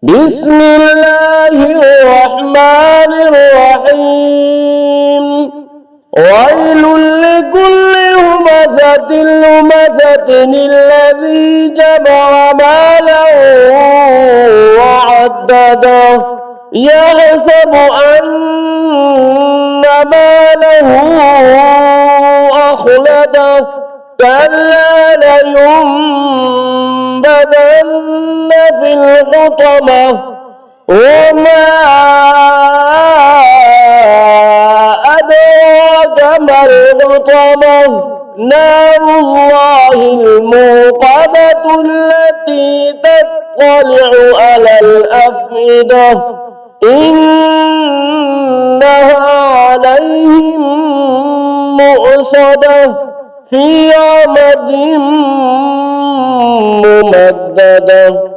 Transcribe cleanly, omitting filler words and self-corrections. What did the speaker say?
بسم الله الرحمن الرحيم ويل لكل همزة لمزة الذي جمع مالا وعدده يحسب أن ماله أخلده كلا لينبذن في الحطمة وما أدراك ما الحطمة نار الله الموقدة التي تطلع على الأفئدة إنها عليهم مؤصدة في عمد ممددة.